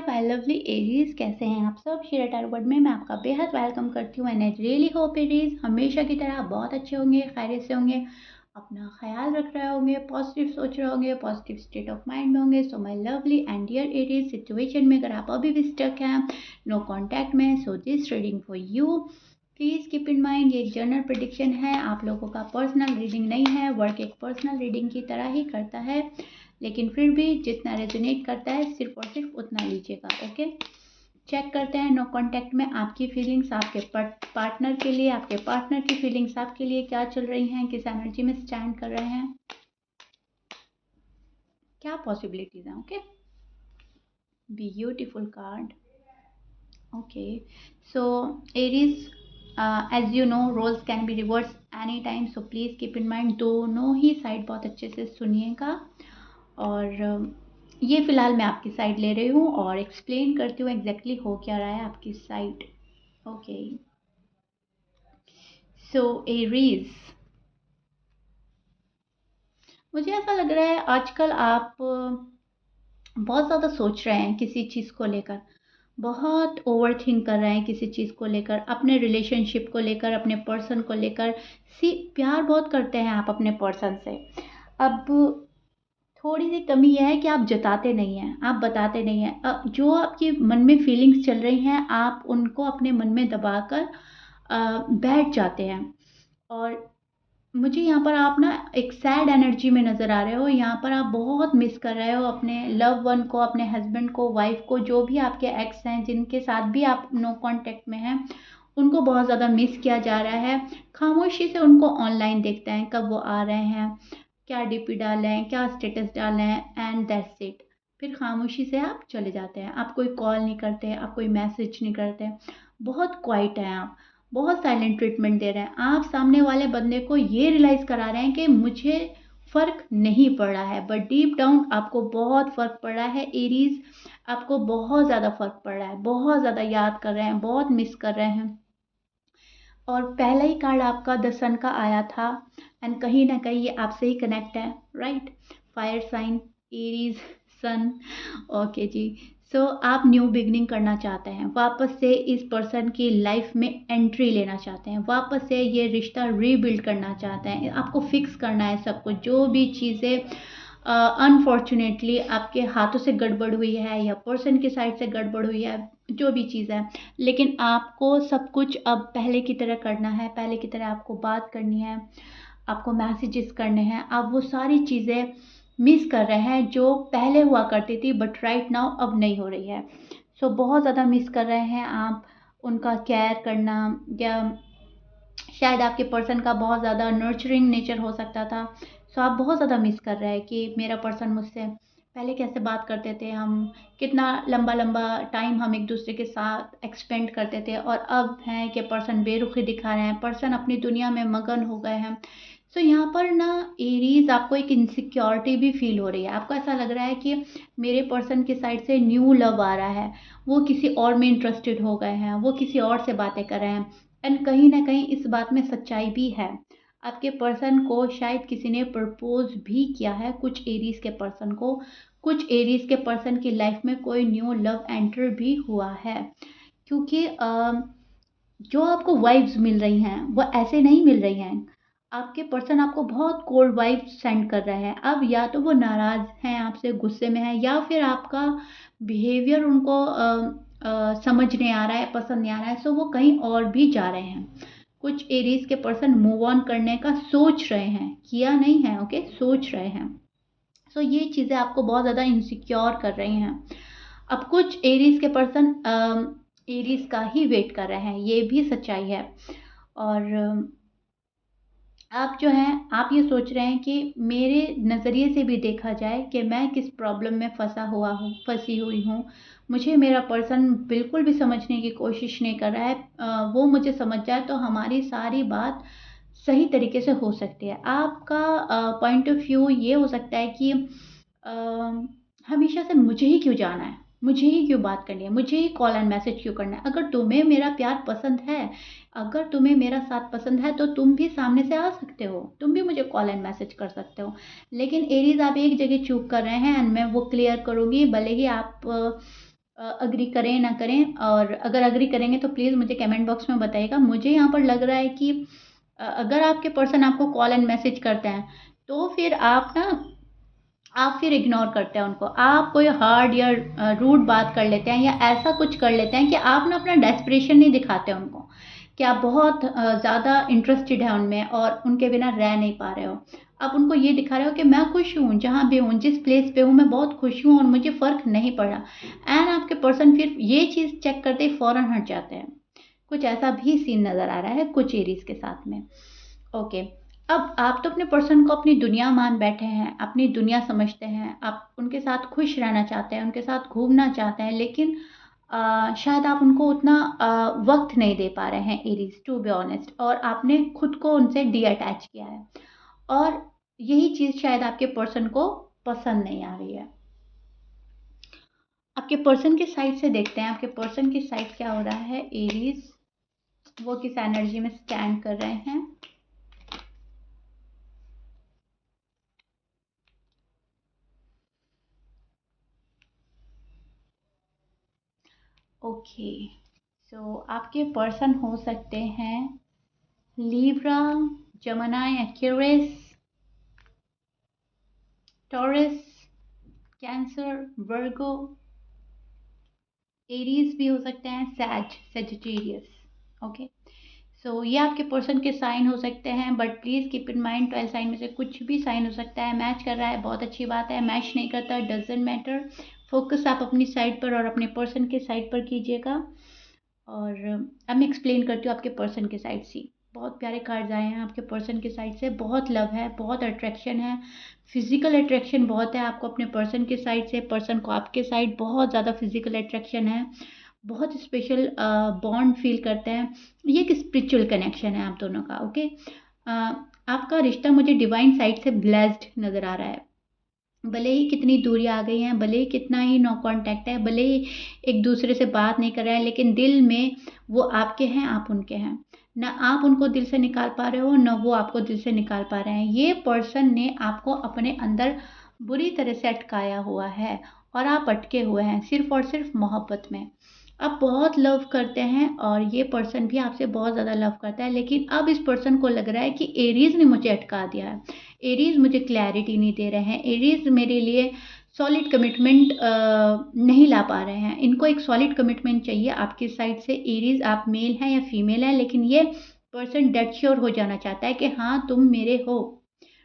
My lovely Aries, कैसे हैं आप सब। शेयर टायर वर्ड में मैं आपका बेहद वेलकम करती हूँ and I really hope Aries हमेशा की तरह बहुत अच्छे होंगे, खैरियत से होंगे, अपना ख्याल रख रहे होंगे, पॉजिटिव सोच रहे होंगे, पॉजिटिव स्टेट ऑफ माइंड में होंगे। So my lovely and dear Aries, situation में अगर आप अभी भी स्टक हैं, नो कॉन्टैक्ट में, so this reading for you. Please keep in mind ये एक जनरल प्रेडिक्शन है, आप लोगों का पर्सनल रीडिंग नहीं है। वर्क एक पर्सनल रीडिंग की तरह ही करता है, लेकिन फिर भी जितना रेजोनेट करता है सिर्फ और सिर्फ उतना लीजिएगा। ओके, चेक करते हैं नो कॉन्टैक्ट में आपकी फीलिंग्स आपके पार्टनर के लिए, आपके पार्टनर की फीलिंग्स आपके लिए क्या चल रही हैं, किस एनर्जी में स्टैंड कर रहे हैं, क्या पॉसिबिलिटीज हैं। Okay, beautiful card. Okay, so Aries, as you know roles can be reverse any time, so please keep in mind दोनों ही साइड बहुत अच्छे से सुनिएगा। और ये फ़िलहाल मैं आपकी साइड ले रही हूँ और एक्सप्लेन करती हूँ एग्जैक्टली हो क्या रहा है आपकी साइड। ओके, सो एरीज, मुझे ऐसा लग रहा है आजकल आप बहुत ज़्यादा सोच रहे हैं किसी चीज़ को लेकर, बहुत ओवर थिंक कर रहे हैं किसी चीज़ को लेकर, अपने रिलेशनशिप को लेकर, अपने पर्सन को लेकर। प्यार बहुत करते हैं आप अपने पर्सन से। अब थोड़ी सी कमी यह है कि आप जताते नहीं हैं, आप बताते नहीं हैं। जो आपके मन में फीलिंग्स चल रही हैं आप उनको अपने मन में दबाकर बैठ जाते हैं। और मुझे यहाँ पर आप ना एक सैड एनर्जी में नज़र आ रहे हो। यहाँ पर आप बहुत मिस कर रहे हो अपने लव वन को, अपने हस्बैंड को, वाइफ को, जो भी आपके एक्स हैं जिनके साथ भी आप नो कांटेक्ट में हैं, उनको बहुत ज़्यादा मिस किया जा रहा है। खामोशी से उनको ऑनलाइन देखते हैं, कब वो आ रहे हैं, क्या डीपी डाले हैं, क्या स्टेटस डाले हैं, एंड दैट्स इट। फिर खामोशी से आप चले जाते हैं, आप कोई कॉल नहीं करते, आप कोई मैसेज नहीं करते, बहुत क्वाइट हैं आप, बहुत साइलेंट ट्रीटमेंट दे रहे हैं। आप सामने वाले बंदे को ये रियलाइज़ करा रहे हैं कि मुझे फ़र्क नहीं पड़ रहा है, बट डीप डाउन आपको बहुत फ़र्क पड़ रहा है एरीज़। आपको बहुत ज़्यादा फ़र्क पड़ रहा है, बहुत ज़्यादा याद कर रहे हैं, बहुत मिस कर रहे हैं। और पहला ही कार्ड आपका द सन का आया था, एंड कहीं ना कहीं ये आपसे ही कनेक्ट है, राइट। फायर साइन, एरीज, सन। ओके जी, सो आप न्यू बिगनिंग करना चाहते हैं, वापस से इस पर्सन की लाइफ में एंट्री लेना चाहते हैं, वापस से ये रिश्ता रीबिल्ड करना चाहते हैं, आपको फिक्स करना है सब कुछ, जो भी चीज़ें अनफॉर्चुनेटली आपके हाथों से गड़बड़ हुई है या पर्सन की साइड से गड़बड़ हुई है, जो भी चीज़ है। लेकिन आपको सब कुछ अब पहले की तरह करना है, पहले की तरह आपको बात करनी है, आपको मैसेजेस करने हैं। आप वो सारी चीज़ें मिस कर रहे हैं जो पहले हुआ करती थी, बट राइट नाउ अब नहीं हो रही है। सो बहुत ज़्यादा मिस कर रहे हैं आप उनका केयर करना, या शायद आपके पर्सन का बहुत ज़्यादा नर्चरिंग नेचर हो सकता था। सो आप बहुत ज़्यादा मिस कर रहे हैं कि मेरा पर्सन मुझसे पहले कैसे बात करते थे, हम कितना लंबा लंबा टाइम हम एक दूसरे के साथ एक्सपेंड करते थे, और अब हैं कि पर्सन बेरुखी दिखा रहे हैं, पर्सन अपनी दुनिया में मगन हो गए हैं। सो यहाँ पर ना एरीज, आपको एक इनसिक्योरिटी भी फील हो रही है, आपको ऐसा लग रहा है कि मेरे पर्सन की साइड से न्यू लव आ रहा है, वो किसी और में इंटरेस्टेड हो गए हैं, वो किसी और से बातें कर रहे हैं। एंड कहीं ना कहीं इस बात में सच्चाई भी है, आपके पर्सन को शायद किसी ने प्रपोज भी किया है, कुछ एरीज के पर्सन को, कुछ एरीज के पर्सन की लाइफ में कोई न्यू लव एंटर भी हुआ है। क्योंकि जो आपको वाइब्स मिल रही हैं वो ऐसे नहीं मिल रही हैं। आपके पर्सन आपको बहुत कोल्ड वाइब्स सेंड कर रहे हैं। अब या तो वो नाराज़ हैं आपसे, गुस्से में हैं, या फिर आपका बिहेवियर उनको समझ नहीं आ रहा है, पसंद नहीं आ रहा है, सो वो कहीं और भी जा रहे हैं। कुछ एरीज के पर्सन मूव ऑन करने का सोच रहे हैं, किया नहीं है, ओके, सोच रहे हैं। सो ये चीज़ें आपको बहुत ज़्यादा इनसिक्योर कर रही हैं। अब कुछ एरीज के पर्सन एरीज का ही वेट कर रहे हैं, ये भी सच्चाई है। और आप जो हैं, आप ये सोच रहे हैं कि मेरे नज़रिए से भी देखा जाए कि मैं किस प्रॉब्लम में फंसी हुई हूँ। मुझे मेरा पर्सन बिल्कुल भी समझने की कोशिश नहीं कर रहा है। वो मुझे समझ जाए तो हमारी सारी बात सही तरीके से हो सकती है। आपका पॉइंट ऑफ व्यू ये हो सकता है कि हमेशा से मुझे ही क्यों जाना है, मुझे ही क्यों बात करनी है, मुझे ही कॉल एंड मैसेज क्यों करना है। अगर तुम्हें मेरा प्यार पसंद है, अगर तुम्हें मेरा साथ पसंद है, तो तुम भी सामने से आ सकते हो, तुम भी मुझे कॉल एंड मैसेज कर सकते हो। लेकिन एरीज, आप एक जगह चूक कर रहे हैं, एंड मैं वो क्लियर करूँगी, भले ही आप अग्री करें ना करें, और अगर अग्री करेंगे तो प्लीज़ मुझे कमेंट बॉक्स में बताइएगा। मुझे यहाँ पर लग रहा है कि अगर आपके पर्सन आपको कॉल एंड मैसेज करते हैं तो फिर आप फिर इग्नोर करते हैं उनको, आप कोई हार्ड या रूड बात कर लेते हैं या ऐसा कुछ कर लेते हैं कि आप ना अपना डेस्परेशन नहीं दिखाते उनको, कि आप बहुत ज़्यादा इंटरेस्टेड हैं उनमें और उनके बिना रह नहीं पा रहे हो। आप उनको ये दिखा रहे हो कि मैं खुश हूँ, जहाँ भी हूँ, जिस प्लेस पे हूँ मैं बहुत खुश हूँ और मुझे फ़र्क नहीं पड़ रहा। एंड आपके पर्सन फिर ये चीज़ चेक करते ही फ़ौरन हट जाते हैं। कुछ ऐसा भी सीन नज़र आ रहा है कुछ एरीज़ के साथ में। ओके, अब आप तो अपने पर्सन को अपनी दुनिया मान बैठे हैं, अपनी दुनिया समझते हैं, आप उनके साथ खुश रहना चाहते हैं, उनके साथ घूमना चाहते हैं, लेकिन शायद आप उनको उतना वक्त नहीं दे पा रहे हैं एरीज, टू बी ऑनेस्ट, और आपने खुद को उनसे डी अटैच किया है और यही चीज़ शायद आपके पर्सन को पसंद नहीं आ रही है। आपके पर्सन के साइड से देखते हैं, आपके पर्सन की साइड क्या हो रहा है। एरीज वो किस एनर्जी में स्टैंड कर रहे हैं। ओके, सो आपके पर्सन हो सकते हैं Libra, Gemini, Aquarius, Taurus, Cancer, Virgo, Aries भी हो सकते हैं, सेजिटेरियस। ओके, सो ये आपके पर्सन के साइन हो सकते हैं, but please keep in mind 12 sign में से कुछ भी साइन हो सकता है। मैच कर रहा है बहुत अच्छी बात है, मैच नहीं करता डजेंट मैटर। फोकस आप अपनी साइड पर और अपने पर्सन के साइड पर कीजिएगा। और अब मैं एक्सप्लेन करती हूँ आपके पर्सन के साइड से। बहुत प्यारे कार्ड्स आए हैं आपके पर्सन के साइड से, बहुत लव है, बहुत अट्रैक्शन है, फिजिकल अट्रैक्शन बहुत है आपको अपने पर्सन के साइड से, पर्सन को आपके साइड बहुत ज़्यादा फिजिकल अट्रैक्शन है, बहुत स्पेशल बॉन्ड फील करते हैं। ये एक स्पिरिचुअल कनेक्शन है आप दोनों का। ओके, आपका रिश्ता मुझे डिवाइन साइड से ब्लेस्ड नज़र आ रहा है। भले ही कितनी दूरी आ गई हैं, भले ही कितना ही नो कांटेक्ट है, भले ही एक दूसरे से बात नहीं कर रहे हैं, लेकिन दिल में वो आपके हैं, आप उनके हैं। ना आप उनको दिल से निकाल पा रहे हो, ना वो आपको दिल से निकाल पा रहे हैं। ये पर्सन ने आपको अपने अंदर बुरी तरह से अटकाया हुआ है और आप अटके हुए हैं सिर्फ और सिर्फ मोहब्बत में। आप बहुत लव करते हैं और ये पर्सन भी आपसे बहुत ज़्यादा लव करता है, लेकिन अब इस पर्सन को लग रहा है कि एरीज ने मुझे अटका दिया है, एरीज मुझे क्लैरिटी नहीं दे रहे हैं, एरीज मेरे लिए सॉलिड कमिटमेंट नहीं ला पा रहे हैं। इनको एक सॉलिड कमिटमेंट चाहिए आपकी साइड से। एरीज आप मेल हैं या फीमेल हैं, लेकिन ये पर्सन डेड श्योर हो जाना चाहता है कि हाँ तुम मेरे हो,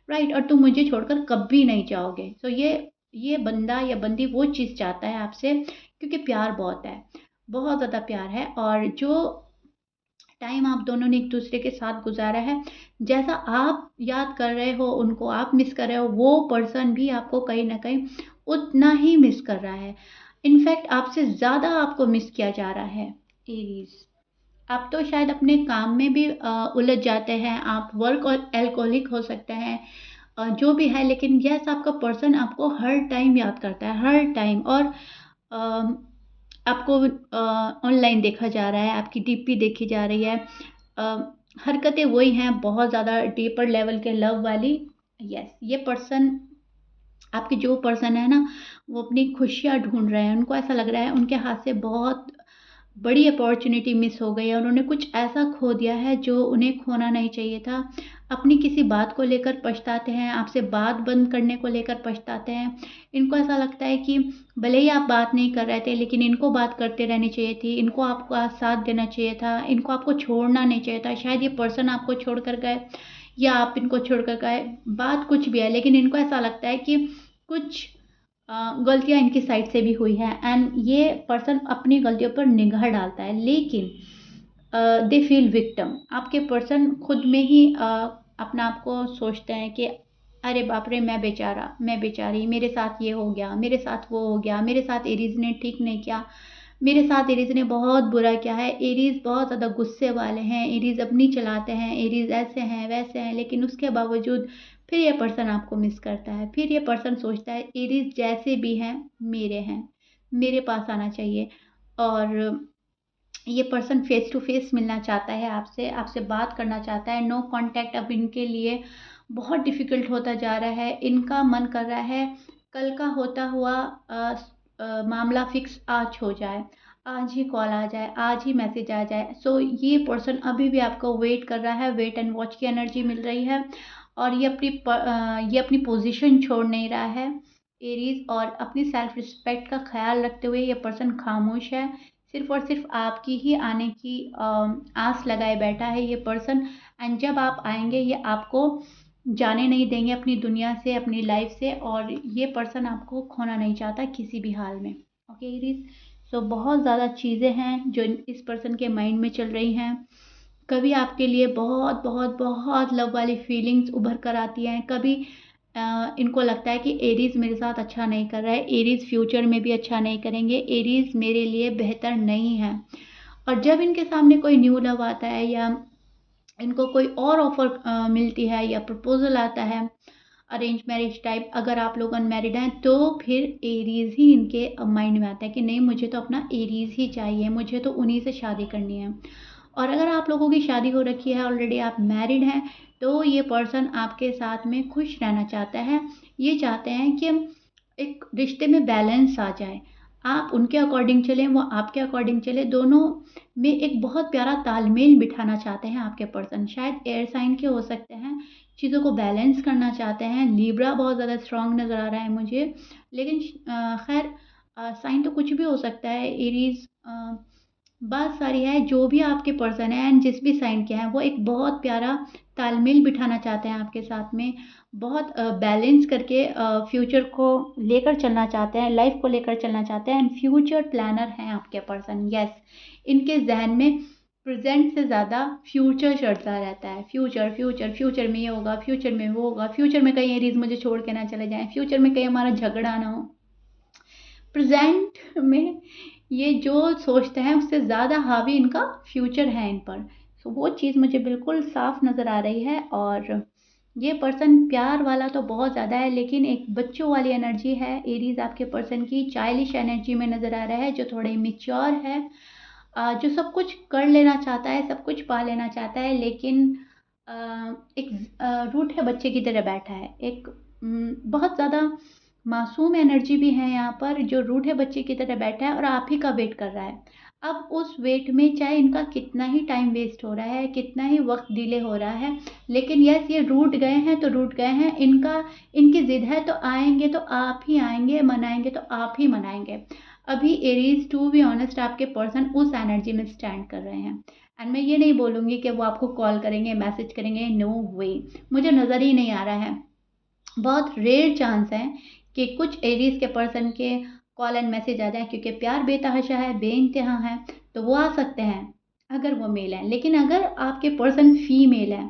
राइट, और तुम मुझे छोड़कर कभी नहीं जाओगे। तो ये बंदा या बंदी वो चीज़ चाहता है आपसे, क्योंकि प्यार बहुत है, बहुत ज़्यादा प्यार है। और जो टाइम आप दोनों ने एक दूसरे के साथ गुजारा है, जैसा आप याद कर रहे हो उनको, आप मिस कर रहे हो, वो पर्सन भी आपको कहीं ना कहीं उतना ही मिस कर रहा है। इनफैक्ट आपसे ज़्यादा आपको मिस किया जा रहा है एरीज। आप तो शायद अपने काम में भी उलझ जाते हैं, आप वर्क और एल्कोहलिक हो सकते हैं, जो भी है, लेकिन यस आपका पर्सन आपको हर टाइम याद करता है, हर टाइम। और आपको ऑनलाइन देखा जा रहा है, आपकी डीपी देखी जा रही है, हरकतें वही हैं, बहुत ज़्यादा डीपर लेवल के लव वाली। यस, ये पर्सन, आपके जो पर्सन है ना, वो अपनी खुशियाँ ढूंढ रहे हैं। उनको ऐसा लग रहा है उनके हाथ से बहुत बड़ी अपॉर्चुनिटी मिस हो गई है, उन्होंने कुछ ऐसा खो दिया है जो उन्हें खोना नहीं चाहिए था। अपनी किसी बात को लेकर पछताते हैं, आपसे बात बंद करने को लेकर पछताते हैं। इनको ऐसा लगता है कि भले ही आप बात नहीं कर रहे थे, लेकिन इनको बात करते रहनी चाहिए थी, इनको आपका साथ देना चाहिए था, इनको आपको छोड़ना नहीं चाहिए था। शायद ये पर्सन आपको छोड़ कर गए या आप इनको छोड़ कर गए, बात कुछ भी है, लेकिन इनको ऐसा लगता है कि कुछ गलतियाँ इनकी साइड से भी हुई हैं, एंड ये पर्सन अपनी गलतियों पर निगाह डालता है, लेकिन दे फील विक्टिम। आपके पर्सन खुद में ही अपना आप को सोचते हैं कि अरे बाप रे, मैं बेचारा, मैं बेचारी, मेरे साथ ये हो गया, मेरे साथ वो हो गया, मेरे साथ एरीज ने ठीक नहीं किया, मेरे साथ एरीज ने बहुत बुरा किया है। एरीज बहुत ज़्यादा गुस्से वाले हैं, एरीज अपनी चलाते हैं, एरीज ऐसे हैं वैसे हैं, लेकिन उसके बावजूद फिर ये पर्सन आपको मिस करता है। फिर ये पर्सन सोचता है एरीज जैसे भी हैं मेरे हैं, मेरे पास आना चाहिए। और ये पर्सन फेस टू फेस मिलना चाहता है आपसे, आपसे बात करना चाहता है। नो कांटेक्ट अब इनके लिए बहुत डिफ़िकल्ट होता जा रहा है। इनका मन कर रहा है कल का होता हुआ मामला फिक्स आज हो जाए, आज ही कॉल आ जाए, आज ही मैसेज आ जाए। सो ये पर्सन अभी भी आपको वेट कर रहा है, वेट एंड वॉच की एनर्जी मिल रही है और ये अपनी पोजीशन छोड़ नहीं रहा है एरीज़, और अपनी सेल्फ रिस्पेक्ट का ख्याल रखते हुए ये पर्सन खामोश है। सिर्फ़ और सिर्फ़ आपकी ही आने की आस लगाए बैठा है ये पर्सन, एंड जब आप आएँगे ये आपको जाने नहीं देंगे अपनी दुनिया से, अपनी लाइफ से, और ये पर्सन आपको खोना नहीं चाहता किसी भी हाल में। ओके एरीज़, सो बहुत ज़्यादा चीज़ें हैं जो इस पर्सन के माइंड में चल रही हैं। कभी आपके लिए बहुत बहुत बहुत लव वाली फीलिंग्स उभर कर आती हैं, कभी इनको लगता है कि एरीज़ मेरे साथ अच्छा नहीं कर रहा है, एरीज़ फ्यूचर में भी अच्छा नहीं करेंगे, एरीज़ मेरे लिए बेहतर नहीं है। और जब इनके सामने कोई न्यू लव आता है या इनको कोई और ऑफ़र मिलती है या प्रपोज़ल आता है अरेंज मैरिज टाइप, अगर आप लोग अनमैरिड हैं तो फिर एरीज़ ही इनके माइंड में आता है कि नहीं, मुझे तो अपना एरीज़ ही चाहिए, मुझे तो उन्हीं से शादी करनी है। और अगर आप लोगों की शादी हो रखी है, ऑलरेडी आप मैरिड हैं, तो ये पर्सन आपके साथ में खुश रहना चाहता है। ये चाहते हैं कि एक रिश्ते में बैलेंस आ जाए, आप उनके अकॉर्डिंग चलें, वो आपके अकॉर्डिंग चले, दोनों में एक बहुत प्यारा तालमेल बिठाना चाहते हैं आपके पर्सन। शायद एयर साइन के हो सकते हैं, चीज़ों को बैलेंस करना चाहते हैं। लिब्रा बहुत ज़्यादा स्ट्रॉन्ग नज़र आ रहा है मुझे, लेकिन खैर साइन तो कुछ भी हो सकता है। एरीज़ बात सारी है, जो भी आपके पर्सन है एंड जिस भी साइन के हैं, वो एक बहुत प्यारा तालमेल बिठाना चाहते हैं आपके साथ में, बहुत बैलेंस करके फ्यूचर को लेकर चलना चाहते हैं, लाइफ को लेकर चलना चाहते हैं, एंड फ्यूचर प्लानर हैं आपके पर्सन। यस, इनके जहन में प्रेजेंट से ज़्यादा फ्यूचर चलता रहता है। फ्यूचर फ्यूचर फ्यूचर में ये होगा, फ्यूचर में वो होगा, फ्यूचर में कहीं एरीज मुझे छोड़ के ना चले जाएं, फ्यूचर में कहीं हमारा झगड़ा ना हो। प्रेजेंट में ये जो सोचते हैं उससे ज़्यादा हावी इनका फ्यूचर है इन पर। सो वो चीज़ मुझे बिल्कुल साफ नज़र आ रही है। और ये पर्सन प्यार वाला तो बहुत ज़्यादा है, लेकिन एक बच्चों वाली एनर्जी है एरीज आपके पर्सन की, चाइल्डिश एनर्जी में नज़र आ रहा है, जो थोड़े मिच्योर है, जो सब कुछ कर लेना चाहता है, सब कुछ पा लेना चाहता है, लेकिन एक रूठे बच्चे की तरह बैठा है। एक बहुत ज़्यादा मासूम एनर्जी भी है यहाँ पर, जो रूठे बच्चे की तरह बैठा है और आप ही का वेट कर रहा है। अब उस वेट में चाहे इनका कितना ही टाइम वेस्ट हो रहा है, कितना ही वक्त डिले हो रहा है, लेकिन यस, ये रूठ गए हैं तो रूठ गए हैं। इनकी जिद है तो आएंगे तो आप ही आएंगे, मनाएंगे तो आप ही मनाएंगे। अभी एरीज टू बी ऑनेस्ट आपके पर्सन उस एनर्जी में स्टैंड कर रहे हैं। एंड मैं ये नहीं बोलूँगी कि वो आपको कॉल करेंगे, मैसेज करेंगे, नो वे, मुझे नज़र ही नहीं आ रहा है। बहुत रेयर चांस है कि कुछ एरीज के पर्सन के कॉल एंड मैसेज आ जाए, क्योंकि प्यार बेतहाशा है, बेइंतहा है, तो वो आ सकते हैं अगर वो मेल हैं। लेकिन अगर आपके पर्सन फीमेल है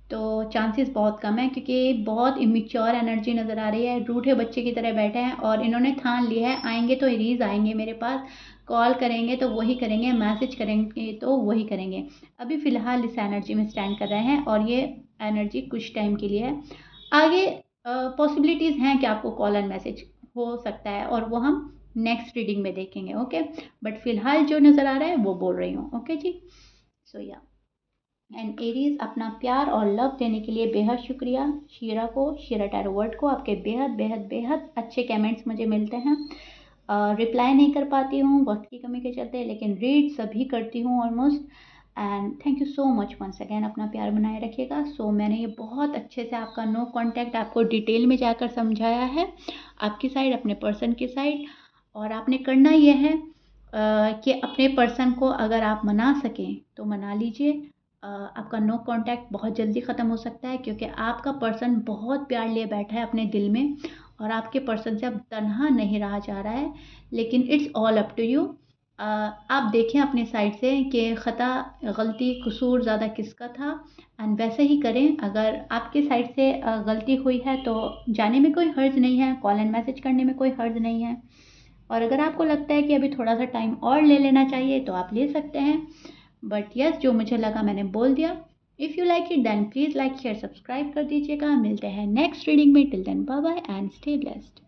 तो चांसेस बहुत कम है, क्योंकि बहुत इमेच्योर एनर्जी नज़र आ रही है, रूठे बच्चे की तरह बैठे हैं और इन्होंने ठान लिया है आएंगे तो एरीज आएंगे मेरे पास, कॉल करेंगे तो वही करेंगे, मैसेज करेंगे तो वही करेंगे। अभी फ़िलहाल इस एनर्जी में स्टैंड कर रहे हैं और ये एनर्जी कुछ टाइम के लिए है। आगे पॉसिबिलिटीज़ हैं कि आपको कॉल एंड मैसेज हो सकता है, और वो हम नेक्स्ट रीडिंग में देखेंगे। ओके, बट फिलहाल जो नज़र आ रहा है वो बोल रही हूँ। ओके जी, सो या एंड एरीज, अपना प्यार और लव देने के लिए बेहद शुक्रिया शीरा को, शीरा टैरो वर्ड को। आपके बेहद बेहद बेहद अच्छे कमेंट्स मुझे मिलते हैं। रिप्लाई नहीं कर पाती हूँ वक्त की कमी के चलते, लेकिन रीड सभी करती हूँ almost. And thank you so much once again, अपना प्यार बनाए रखिएगा। सो मैंने ये बहुत अच्छे से आपका नो कांटेक्ट आपको डिटेल में जाकर समझाया है, आपकी साइड, अपने पर्सन की साइड। और आपने करना ये है कि अपने पर्सन को अगर आप मना सकें तो मना लीजिए। आपका नो कांटेक्ट बहुत जल्दी ख़त्म हो सकता है, क्योंकि आपका पर्सन बहुत प्यार लिए बैठा है अपने दिल में और आपके पर्सन से अब तन्हा नहीं रहा जा रहा है। लेकिन it's all up to you. आप देखें अपने साइड से कि ख़ता, गलती, कसूर ज़्यादा किसका था, एंड वैसे ही करें। अगर आपके साइड से गलती हुई है तो जाने में कोई हर्ज नहीं है, कॉल एंड मैसेज करने में कोई हर्ज नहीं है। और अगर आपको लगता है कि अभी थोड़ा सा टाइम और ले लेना चाहिए तो आप ले सकते हैं। बट यस, जो मुझे लगा मैंने बोल दिया। If you like it then please like share subscribe कर दीजिएगा। मिलते हैं नेक्स्ट रीडिंग में। Till then bye bye and stay blessed.